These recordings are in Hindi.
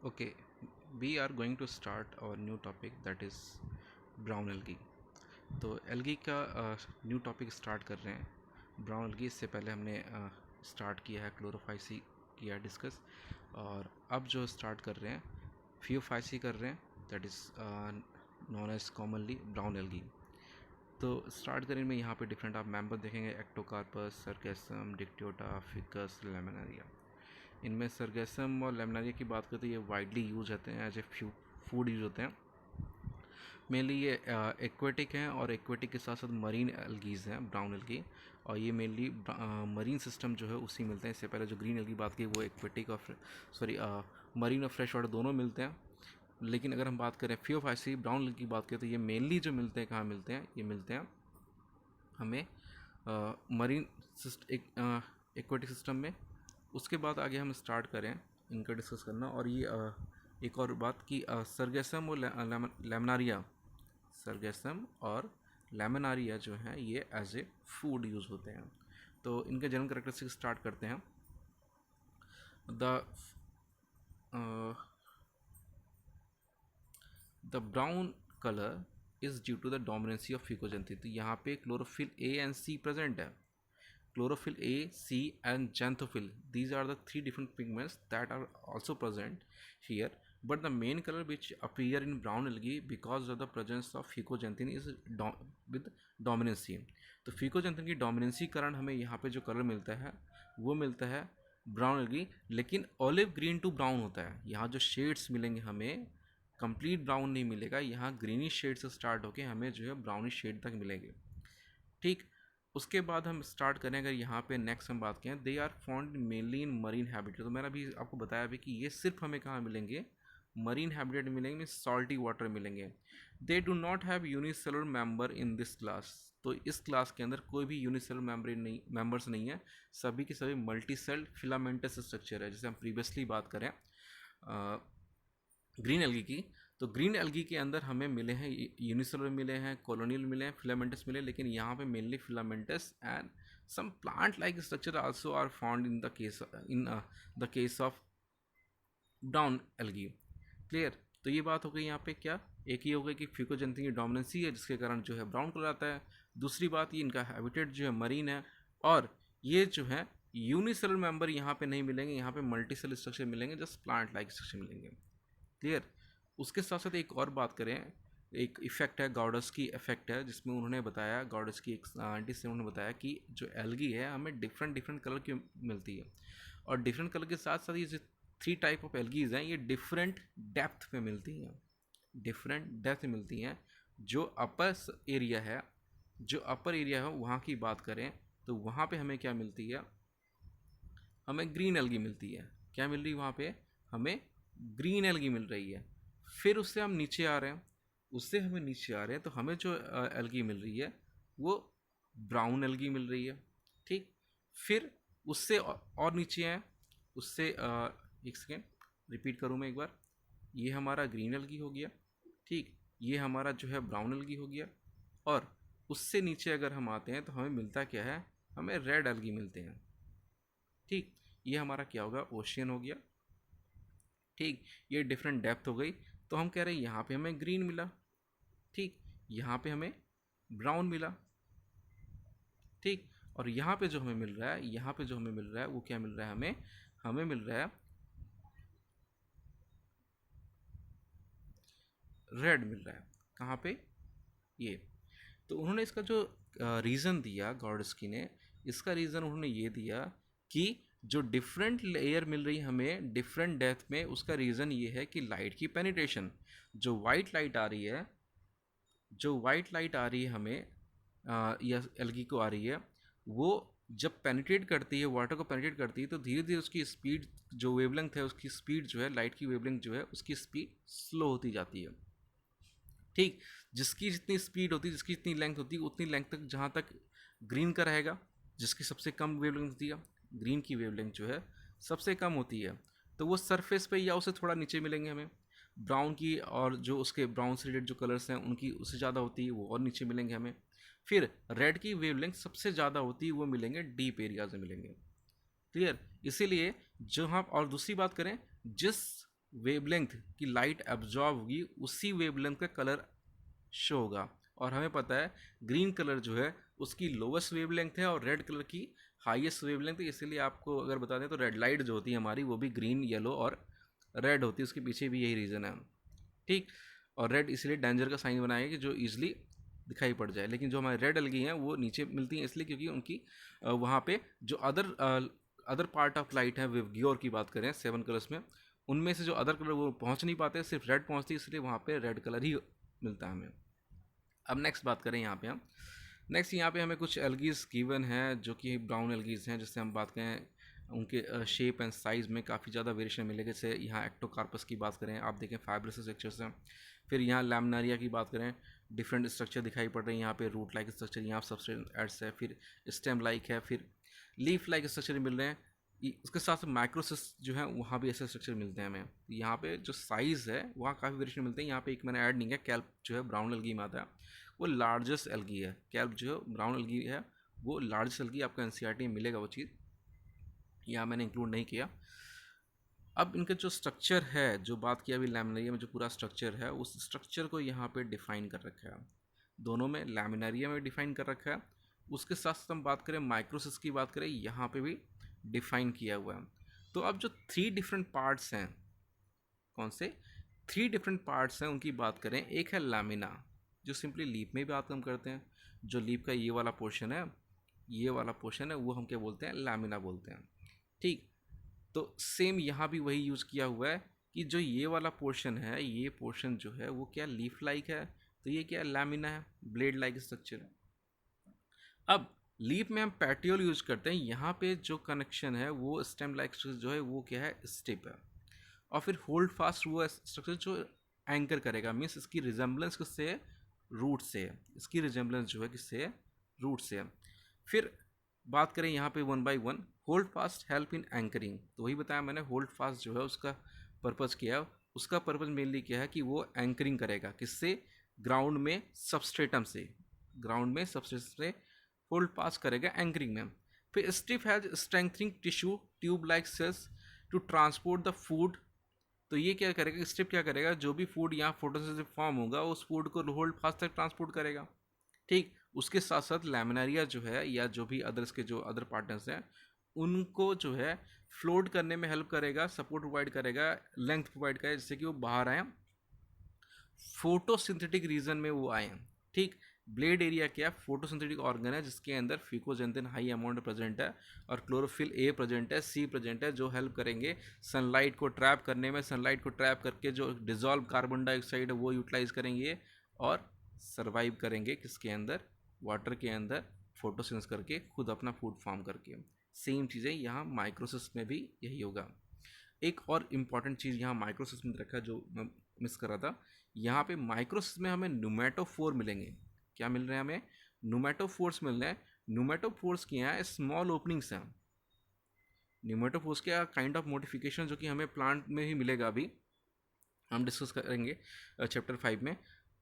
Okay, we are going to start our new topic, that is brown algae. तो एल्गी का न्यू टॉपिक स्टार्ट कर रहे हैं। ब्राउन एल्गी इससे पहले हमने स्टार्ट किया है, क्लोरोफाइसी किया है डिस्कस, और अब जो स्टार्ट कर रहे हैं फियोफाइसी कर रहे हैं, that is known as commonly brown algae. तो स्टार्ट करें में यहाँ पे डिफरेंट आप मेंबर देखेंगे, Ectocarpus, Sargassum, Dictyota, Fucus, Laminaria. इनमें सरगेसम और लेमिनारिया की बात करें तो ये वाइडली यूज होते हैं, एज ए फूड यूज होते हैं। मेनली ये एक्वेटिक हैं और एक्वेटिक के साथ साथ मरीन एल्गीज हैं, ब्राउन एल्गी, और ये मेनली मरीन सिस्टम जो है उसी मिलते हैं। इससे पहले जो ग्रीन एल्गी बात की वो एक्वेटिक और मरीन और फ्रेश वाटर दोनों मिलते हैं। लेकिन अगर हम बात करें फियोफाइसी ब्राउन एल्गी की बात करें तो ये मेनली जो मिलते हैं, कहाँ मिलते हैं, ये मिलते हैं हमें मरीन एक्वेटिक सिस्टम में। उसके बाद आगे हम स्टार्ट करें इनका डिस्कस करना। और ये एक और बात कि सरगेसम और लेमिनारिया, सरगेसम और लेमिनारिया जो हैं ये एज ए फूड यूज़ होते हैं। तो इनके जनरल कैरेक्टरिस्टिक स्टार्ट करते हैं। The brown colour is due to the dominancy of fucoxanthin. तो यहाँ पे chlorophyll A and C present है। Chlorophyll A, C and xanthophyll, these are the three different pigments that are also present here, but the main color which appear in brown algae because of the presence of ficoxanthin is with dominancy. तो फिकोजेंथिन की डोमिनेंसी कारण हमें यहाँ पे जो कलर मिलता है वो मिलता है ब्राउन एल्गी, लेकिन ऑलिव ग्रीन टू ब्राउन होता है। यहाँ जो शेड्स मिलेंगे हमें कंप्लीट ब्राउन नहीं मिलेगा, यहाँ ग्रीनिश शेड से स्टार्ट होके हमें जो है ब्राउनिश शेड तक मिलेंगे। ठीक, उसके बाद हम स्टार्ट करें, अगर यहाँ पे नेक्स्ट हम बात करें, they are found mainly in marine habitat. तो मैंने अभी आपको बताया भी कि ये सिर्फ हमें कहाँ मिलेंगे, मरीन हैबिटेट मिलेंगे, सॉल्टी वाटर मिलेंगे। They do not have unicellular member in this class. तो इस क्लास के अंदर कोई भी यूनिसेलुलर मेंबर्स नहीं है, सभी के सभी मल्टी सेल फिलामेंटस स्ट्रक्चर है। जैसे हम प्रीवियसली बात करें ग्रीन एल्गी की, तो ग्रीन एल्गी के अंदर हमें मिले हैं यूनिसेलुलर मिले हैं, कॉलोनियल मिले हैं, फिलामेंटस मिले, लेकिन यहाँ पे mainly filamentous and some plant like structure also are found in the case of brown algae. Clear? तो ये बात हो गई यहाँ पे क्या, एक ही हो गई कि फिकोजेंथिन की डोमिनेंसी है जिसके कारण जो है ब्राउन कलर आता है। दूसरी बात ये इनका हैबिटेट जो है मरीन है, और ये जो है यूनिसेलुलर मेंबर यहाँ पे नहीं मिलेंगे, यहाँ पे मल्टीसेल स्ट्रक्चर मिलेंगे, जस्ट प्लांट लाइक स्ट्रक्चर मिलेंगे। क्लियर? उसके साथ साथ एक और बात करें, एक इफ़ेक्ट है गॉडस की इफेक्ट है, जिसमें उन्होंने बताया, गॉडस की एक साइंटिस्ट से उन्होंने बताया कि जो एल्गी है हमें डिफरेंट डिफरेंट कलर की मिलती है, और डिफरेंट कलर के साथ साथ ये जो थ्री टाइप ऑफ एल्गीज हैं ये डिफरेंट डेप्थ में मिलती हैं, डिफरेंट डेप्थ में मिलती हैं। जो अपर एरिया है, जो अपर एरिया है वहाँ की बात करें तो वहाँ पे हमें क्या मिलती है, हमें ग्रीन एल्गी मिलती है। क्या मिल रही है वहाँ पे, हमें ग्रीन एल्गी मिल रही है। फिर उससे हम नीचे आ रहे हैं, उससे हमें नीचे आ रहे हैं तो हमें जो एल्गी मिल रही है वो ब्राउन एल्गी मिल रही है। ठीक, फिर उससे और नीचे आए, उससे एक सेकेंड रिपीट करूँ मैं एक बार, ये हमारा ग्रीन एल्गी हो गया। ठीक, ये हमारा जो है ब्राउन एल्गी हो गया, और उससे नीचे अगर हम आते हैं तो हमें मिलता क्या है, हमें रेड एल्गी मिलते हैं। ठीक, ये हमारा क्या होगा, ओशियन हो गया। ठीक, ये डिफरेंट डेप्थ हो गई। तो हम कह रहे हैं यहाँ पे हमें ग्रीन मिला, ठीक, यहाँ पे हमें ब्राउन मिला, ठीक, और यहाँ पे जो हमें मिल रहा है, यहाँ पे जो हमें मिल रहा है वो क्या मिल रहा है, हमें हमें मिल रहा है रेड मिल रहा है। कहाँ पे, ये। तो उन्होंने इसका जो रीज़न दिया, गॉडस्की ने, इसका रीज़न उन्होंने ये दिया कि जो डिफरेंट लेयर मिल रही हमें डिफरेंट डेप्थ में, उसका रीज़न ये है कि लाइट की पेनिट्रेशन, जो वाइट लाइट आ रही है, जो वाइट लाइट आ रही है हमें या एल्गी को आ रही है, वो जब पेनिट्रेट करती है, वाटर को पेनिट्रेट करती है, तो धीरे धीरे उसकी स्पीड, जो वेवलेंथ है उसकी स्पीड जो है, लाइट की वेवलेंथ जो है उसकी स्पीड स्लो होती जाती है। ठीक, जिसकी जितनी स्पीड होती है, जिसकी जितनी लेंथ होती है, उतनी लेंथ तक जहाँ तक ग्रीन का रहेगा, जिसकी सबसे कम वेवलेंथ होती है, ग्रीन की वेवलेंथ जो है सबसे कम होती है, तो वो सरफेस पे या उससे थोड़ा नीचे मिलेंगे हमें। ब्राउन की, और जो उसके ब्राउन से रिलेटेड जो कलर्स हैं उनकी उससे ज़्यादा होती है, वो और नीचे मिलेंगे हमें। फिर रेड की वेवलेंथ सबसे ज़्यादा होती है, वो मिलेंगे डीप एरियाज में मिलेंगे। क्लियर? इसीलिए जो हम, और दूसरी बात करें, जिस वेवलेंथ की लाइट एब्जॉर्ब होगी उसी वेवलेंथ का कलर शो होगा। और हमें पता है ग्रीन कलर जो है उसकी लोवेस्ट वेवलेंथ है और रेड कलर की हाईएस्ट वेवलेंथ है। इसीलिए आपको अगर बता दें तो रेड लाइट जो होती है हमारी वो भी ग्रीन, येलो और रेड होती है। उसके पीछे भी यही रीज़न है, ठीक। और रेड इसलिए डेंजर का साइन बनाया कि जो ईजिली दिखाई पड़ जाए। लेकिन जो हमारे रेड अलगी हैं वो नीचे मिलती हैं इसलिए क्योंकि उनकी वहाँ पे जो अदर पार्ट ऑफ लाइट है, विवग्योर की बात करें 7 कलर्स में, उनमें से जो अदर कलर वो पहुँच नहीं पाते, सिर्फ रेड पहुँचती है, इसलिए वहाँ पे रेड कलर ही मिलता है हमें। अब नेक्स्ट बात करें यहाँ पे हम, नेक्स्ट यहाँ पे हमें कुछ एल्गीज गिवन हैं जो कि ब्राउन एल्गीज हैं, जिससे हम बात करें उनके शेप एंड साइज़ में काफ़ी ज़्यादा वेरिएशन मिलेगा। जैसे यहाँ एक्टोकार्पस की बात करें, आप देखें फाइब्रस स्ट्रक्चर्स हैं। फिर यहाँ लैमिनारिया की बात करें, डिफरेंट स्ट्रक्चर दिखाई पड़ रहे हैं यहाँ पे, रूट लाइक स्ट्रक्चर, यहाँ सबस्ट्रेट्स है, फिर स्टेम लाइक है, फिर लीफ लाइक स्ट्रक्चर मिल रहे हैं। उसके साथ साथ माइक्रोसिस्ट जो है वहाँ भी ऐसे स्ट्रक्चर मिलते हैं हमें। यहाँ पे जो साइज़ है वहाँ काफ़ी वेरिएशन मिलते हैं। यहाँ पे एक मैंने ऐड नहीं किया, कैल्प जो है ब्राउन एल्गी में आता है, वो लार्जेस्ट एल्गी है। कैल्प जो ब्राउन एल्गी है वो लार्जेस्ट एल्गी, आपको एनसीईआरटी में मिलेगा वो चीज़, यहाँ मैंने इंक्लूड नहीं किया। अब इनका जो स्ट्रक्चर है, जो बात किया अभी लैमिनारिया में जो पूरा स्ट्रक्चर है, उस स्ट्रक्चर को यहाँ पे डिफाइन कर रखा है दोनों में, लैमिनारिया में डिफाइन कर रखा है। उसके साथ साथ हम बात करें माइक्रोसिस की बात करें, यहाँ पे भी डिफाइन किया हुआ है। तो अब जो 3 डिफरेंट पार्ट्स हैं, कौन से 3 डिफरेंट पार्ट्स हैं उनकी बात करें, एक है लैमिना जो सिंपली लीफ में बात हम करते हैं, जो लीफ का ये वाला पोर्शन है, ये वाला पोर्शन है वो हम क्या बोलते हैं, लैमिना बोलते हैं, ठीक। तो सेम यहाँ भी वही यूज़ किया हुआ है कि जो ये वाला पोर्शन है, ये पोर्शन जो है वो क्या लीफ लाइक है, तो ये क्या लैमिना है, ब्लेड लाइक स्ट्रक्चर है। अब लीफ में हम पैटियोल यूज करते हैं, यहाँ पे जो कनेक्शन है वो स्टेम लाइक स्ट्रक्चर जो है वो क्या है, स्टिप है। और फिर होल्ड फास्ट वो स्ट्रक्चर जो एंकर करेगा, मीन्स इसकी रिजेंबलेंस किससे है, रूट से है। इसकी रिजेंबलेंस जो है किससे है, रूट से है। फिर बात करें यहाँ पे one by one, hold fast help in anchoring, तो वही बताया मैंने, होल्ड फास्ट जो है उसका पर्पज़ क्या है, उसका पर्पज़ मेनली क्या है कि वो एंकरिंग करेगा किससे, ग्राउंड में सबस्ट्रेटम से, ग्राउंड में सबस्ट्रेटम से होल्ड पास करेगा एंकरिंग में। फिर stiff has strengthening tissue tube like cells to transport the food, तो ये क्या करेगा, स्ट्रिप क्या करेगा, जो भी फूड यहाँ फोटोसिंथेसिस फॉर्म होगा उस फूड को होल्ड फास्ट तक ट्रांसपोर्ट करेगा, ठीक। उसके साथ साथ लैमिनारिया जो है या जो भी अदर्स के जो अदर पार्टनर्स हैं उनको जो है फ्लोट करने में हेल्प करेगा, सपोर्ट प्रोवाइड करेगा, लेंथ प्रोवाइड करेगा, जिससे कि वो बाहर आए, फोटोसिंथेटिक रीजन में वो आए, ठीक। ब्लेड एरिया क्या, फोटोसिंथेटिक ऑर्गन है जिसके अंदर फिकोजेंथिन हाई अमाउंट प्रेजेंट है और क्लोरोफिल ए प्रेजेंट है, सी प्रेजेंट है, जो हेल्प करेंगे सनलाइट को ट्रैप करने में। सनलाइट को ट्रैप करके जो डिजॉल्व कार्बन डाइऑक्साइड है वो यूटिलाइज करेंगे और सर्वाइव करेंगे किसके अंदर, वाटर के अंदर, फोटोसिंथेसिस करके, खुद अपना फूड फॉर्म करके। सेम चीज़ें यहाँ माइक्रोसिस में भी यही होगा। एक और इम्पॉर्टेंट चीज़ यहाँ माइक्रोसिस में रखा जो मैं मिस कर रहा था, यहाँ पे माइक्रोसिस में हमें न्यूमेटोफोर मिलेंगे। क्या मिल रहे हैं हमें, न्यूमेटोफोर्स मिल रहे हैं। न्यूमेटोफोर्स के यहाँ स्मॉल ओपनिंग्स हैं। न्यूमेटोफोर्स के काइंड ऑफ मॉडिफिकेशन जो कि हमें प्लांट में ही मिलेगा, अभी हम डिस्कस करेंगे चैप्टर 5 में।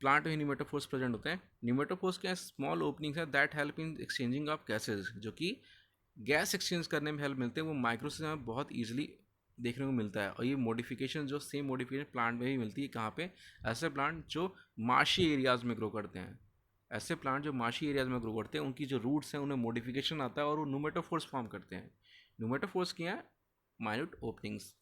प्लांट में न्यूमेटोफोर्स प्रेजेंट होते हैं। न्यूमेटोफोर्स के स्मॉल ओपनिंग्स हैं that help in exchanging of gases, जो कि गैस एक्सचेंज करने में हेल्प मिलते हैं। वो माइक्रोसिस में बहुत ईजिली देखने को मिलता है। और ये मॉडिफिकेशन जो सेम मॉडिफिकेशन प्लांट में भी मिलती है, कहाँ पे, ऐसे प्लांट जो माशी एरियाज़ में ग्रो करते हैं। ऐसे प्लांट जो माशी एरियाज में ग्रो करते हैं उनकी जो रूट्स हैं उन्हें मॉडिफिकेशन आता है और वो न्यूमेटोफोर्स फॉर्म करते हैं। न्यूमेटोफोर्स क्या है, माइन्यूट ओपनिंग्स।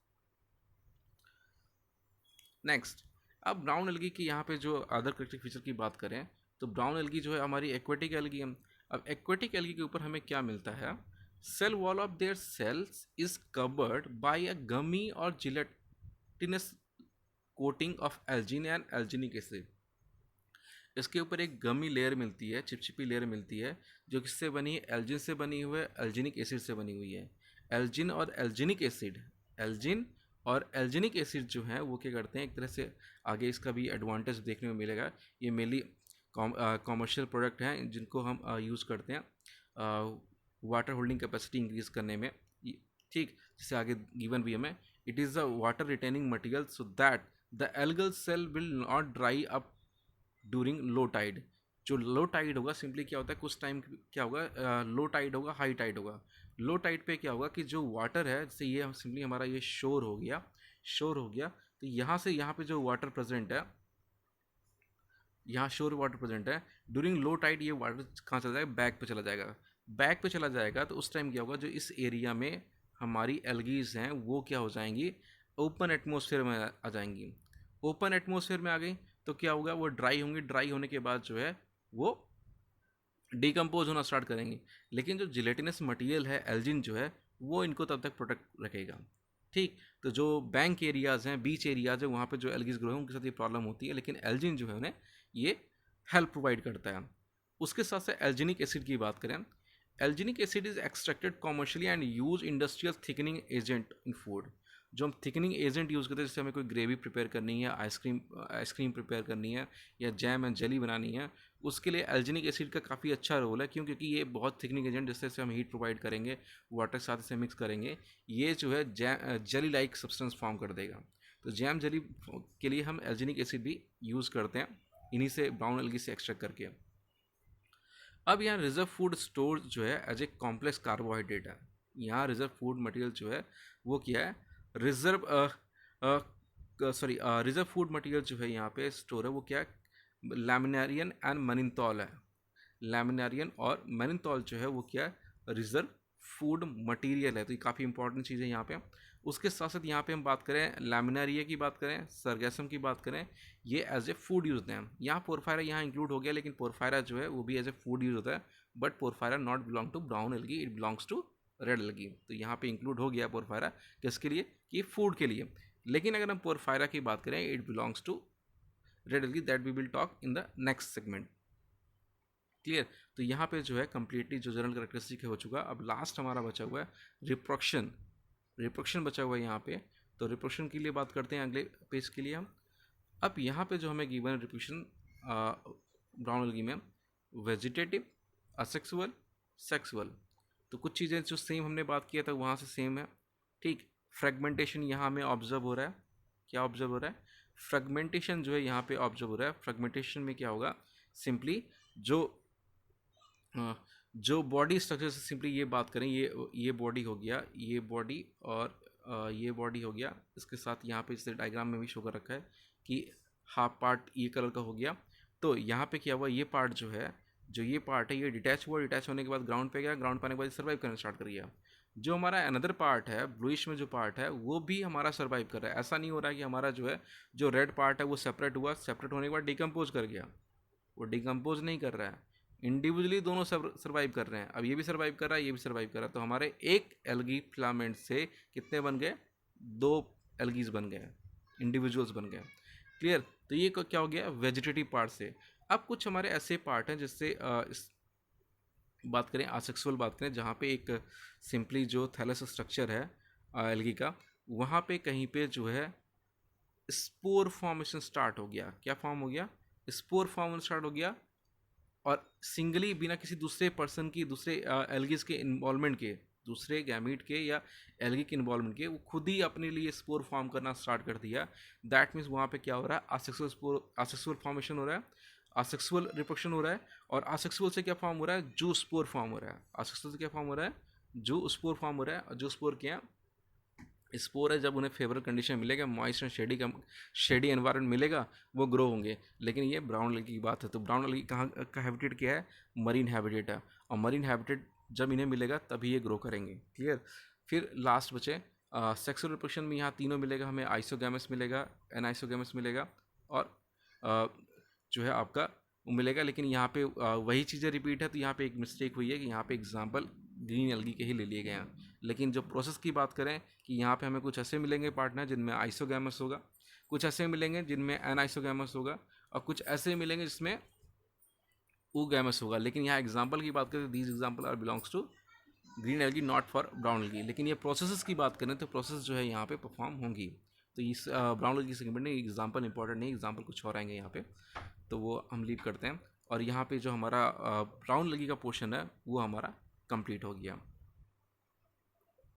नेक्स्ट, अब ब्राउन एल्गी की यहाँ पे जो अदर करेक्टरिस्टिक फीचर की बात करें तो ब्राउन एल्गी जो है हमारी एक्वेटिक एल्गी है। अब एक्वेटिक एल्गी के ऊपर हमें क्या मिलता है, cell wall of their cells is covered by a gummy और gelatinous coating of algin and alginic acid. इसके ऊपर एक गमी लेयर मिलती है, चिपचिपी लेयर मिलती है, जो किससे बनी है, एल्जिन से बनी हुई है, एल्जिनिक एसिड से बनी हुई है। एल्जिन और एल्जिनिक एसिड, एल्जिन और एल्जिनिक एसिड जो हैं वो क्या करते हैं, एक तरह से आगे इसका भी एडवांटेज देखने को मिलेगा। ये मेनली कॉमर्शियल प्रोडक्ट हैं जिनको हम यूज़ करते हैं वाटर होल्डिंग कैपेसिटी इंक्रीज करने में, ठीक। जैसे आगे गिवन भी हमें, it is a water retaining material so that the algal cell will not dry up during low tide. जो लो टाइड होगा सिंपली क्या होता है, कुछ टाइम क्या होगा, लो टाइड होगा, हाई टाइड होगा। लो टाइड पे क्या होगा कि जो वाटर है, जैसे ये सिंपली हमारा ये शोर हो गया, शोर हो गया, तो यहाँ से यहाँ पे जो वाटर प्रेजेंट है, यहाँ शोर वाटर प्रेजेंट है, ड्यूरिंग लो टाइड ये वाटर कहाँ चला जाएगा, बैक पे चला जाएगा। बैक पे चला जाएगा तो उस टाइम क्या होगा, जो इस एरिया में हमारी एल्गीज हैं वो क्या हो जाएंगी, ओपन एटमॉस्फेयर में आ जाएंगी। ओपन एटमॉस्फेयर में आ गई तो क्या होगा, वो ड्राई होंगी, ड्राई होने के बाद जो है वो डिकम्पोज होना स्टार्ट करेंगे। लेकिन जो जिलेटिनस मटेरियल है एल्जिन जो है वो इनको तब तक प्रोटेक्ट रखेगा। ठीक, तो जो बैंक एरियाज़ हैं, बीच एरियाज़ है, वहाँ पे जो एल्गीज ग्रो है उनके साथ ये प्रॉब्लम होती है, लेकिन एल्जिन जो है उन्हें ये हेल्प प्रोवाइड करता है। उसके साथ साथ एल्जिनिक एसिड की बात करें, alginic acid is extracted commercially and use industrial thickening agent in food. जो हम थिकनिंग एजेंट यूज़ करते हैं, जैसे हमें कोई ग्रेवी प्रिपेयर करनी है, आइसक्रीम प्रिपेयर करनी है या जैम एंड जेली बनानी है, उसके लिए एल्जिनिक एसिड का काफ़ी अच्छा रोल है। क्यों? क्योंकि ये बहुत थिकनिंग एजेंट, जिससे हम हीट प्रोवाइड करेंगे, वाटर के साथ इसे मिक्स करेंगे, ये जो है जेली लाइक सब्सटेंस फॉर्म कर देगा। तो जैम जेली के लिए हम एल्जिनिक एसिड भी यूज़ करते हैं, इन्हीं से ब्राउन एल्गी से एक्सट्रैक्ट करके। अब यहाँ रिजर्व फूड स्टोर जो है एज ए कॉम्प्लेक्स कार्बोहाइड्रेट है। यहाँ रिजर्व फूड मटेरियल जो है वो क्या है, रिजर्व रिजर्व फूड मटेरियल जो है यहाँ पे स्टोर है वो क्या है, लैमिनारियन एंड मैनिंथॉल है। लैमिनारियन और मैनिंथॉल जो है वो क्या है, रिजर्व फूड मटेरियल है। तो ये काफ़ी इंपॉर्टेंट चीज़ है यहाँ पे। उसके साथ साथ यहाँ पे हम बात करें लैमिनारिया की, बात करें सरगैसम की, बात करें, ये एज ए फूड यूज हैं। यहाँ पोरफायरा यहाँ इंक्लूड हो गया, लेकिन पोरफायरा जो है वो भी एज ए फूड यूज होता है, but Porphyra not belong to brown algae, it belongs to red algae. तो यहाँ पे इंक्लूड हो गया पोरफायरा, किसके लिए, कि फूड के लिए। लेकिन अगर हम पोरफायरा की बात करें, it belongs to red algae, that we will talk in the next segment. Clear? तो यहाँ पे जो है कंप्लीटली जो जनरल करेक्टरिस्टिक है हो चुका। अब लास्ट हमारा बचा हुआ है रिप्रोडक्शन। रिप्रोडक्शन बचा हुआ है यहाँ पे, तो रिप्रोडक्शन के लिए बात करते हैं अगले पेज के लिए हम। अब यहाँ पे जो हमें गिवन रिप्रोडक्शन ब्राउन एल्गी में, वेजिटेटिव, असेक्सुअल, सेक्सुअल, तो कुछ चीज़ें जो सेम हमने बात किया था वहाँ से सेम है। ठीक, फ्रेगमेंटेशन यहाँ हमें ऑब्जर्व हो रहा है। क्या ऑब्जर्व हो रहा है? फ्रेगमेंटेशन जो है यहाँ पे ऑब्जर्व हो रहा है। फ्रेगमेंटेशन में क्या होगा, सिंपली जो बॉडी स्ट्रक्चर से सिंपली ये बात करें, ये बॉडी हो गया, ये बॉडी और ये बॉडी हो गया। इसके साथ यहाँ पे जैसे डायग्राम में भी शो कर रखा है कि हाफ पार्ट ये कलर का हो गया। तो यहाँ पे क्या हुआ, ये पार्ट जो है, जो ये पार्ट है ये डिटैच हुआ, डिटैच होने के बाद ग्राउंड पे गया, ग्राउंड पे आने के बाद सर्वाइव करना स्टार्ट कर गया। जो हमारा अनदर पार्ट है, ब्लूइश में जो पार्ट है, वो भी हमारा सर्वाइव कर रहा है। ऐसा नहीं हो रहा है कि हमारा जो है जो रेड पार्ट है वो सेपरेट हुआ, सेपरेट होने के बाद डिकम्पोज कर गया। वो डिकम्पोज नहीं कर रहा है, इंडिविजुअली दोनों सर्वाइव कर रहे हैं। अब ये भी सर्वाइव कर रहा है, ये भी सर्वाइव कर रहा है। तो हमारे एक एल्गी फिलामेंट से कितने बन गए, 2 एल्गीज बन गए, इंडिविजुअल्स बन गए। क्लियर? तो ये क्या हो गया, वेजिटेटिव पार्ट से। अब कुछ हमारे ऐसे पार्ट हैं जिससे इस बात करें, आसेक्सुअल बात करें, जहाँ पे एक सिंपली जो थैलस स्ट्रक्चर है एल्गी का, वहाँ पे कहीं पे जो है स्पोर फॉर्मेशन स्टार्ट हो गया। क्या फॉर्म हो गया, स्पोर फॉर्म स्टार्ट हो गया, और सिंगली बिना किसी दूसरे पर्सन की, दूसरे एल्गीज के इन्वॉल्वमेंट के, दूसरे गैमीट के या एल्गी के इन्वॉल्वमेंट के, वो खुद ही अपने लिए स्पोर फॉर्म करना स्टार्ट कर दिया। दैट मीन्स वहाँ पे क्या हो रहा है, आसेक्सुअल फॉर्मेशन हो रहा है, आसेक्सुअल रिप्रोडक्शन हो रहा है। और आसेक्सुअल से क्या फॉर्म हो रहा है, जू स्पोर फॉर्म हो रहा है। आसेक्सुअल से क्या फॉर्म हो रहा है, जू स्पोर फॉर्म हो रहा है। और जू स्पोर क्या है, स्पोर है, जब उन्हें फेवरेबल कंडीशन मिलेगा, मॉइस्ट एंड शेडी एनवायरनमेंट मिलेगा, वो ग्रो होंगे। लेकिन ये ब्राउन एल्गी की बात है। तो ब्राउन एल्गी कहाँ का हैबिटेट क्या है, मरीन हैबिटेट है। और मरीन हैबिटेट जब इन्हें मिलेगा तभी ये ग्रो करेंगे। क्लियर? फिर लास्ट बचे सेक्सुअल रिप्रोडक्शन में, यहाँ तीनों मिलेगा हमें, आइसोगैमस मिलेगा, एनाइसोगैमस मिलेगा, और जो है आपका वो मिलेगा। लेकिन यहाँ पे वही चीज़ें रिपीट है, तो यहाँ पे एक मिस्टेक हुई है कि यहाँ पे एग्जाम्पल ग्रीन एल्गी के ही ले लिए गए हैं। लेकिन जो प्रोसेस की बात करें कि यहाँ पे हमें कुछ ऐसे मिलेंगे पार्टनर जिनमें आइसोगैमस होगा, कुछ ऐसे मिलेंगे जिनमें एनाइसोगैमस होगा, और कुछ ऐसे मिलेंगे जिसमें ओगैमस होगा। लेकिन यहाँ एग्जाम्पल की बात करें, these example are belongs to green algae, not for brown algae. लेकिन ये प्रोसेस की बात करें तो प्रोसेस जो है यहाँ पे परफॉर्म होंगी। तो इस ब्राउन एल्गी सेगमेंट में एग्जाम्पल इंपॉर्टेंट नहीं, एग्जाम्पल कुछ और आएंगे यहाँ पे, तो वो हम लीव करते हैं। और यहाँ पे जो हमारा ब्राउन एल्गी का पोर्शन है वो हमारा कंप्लीट हो गया।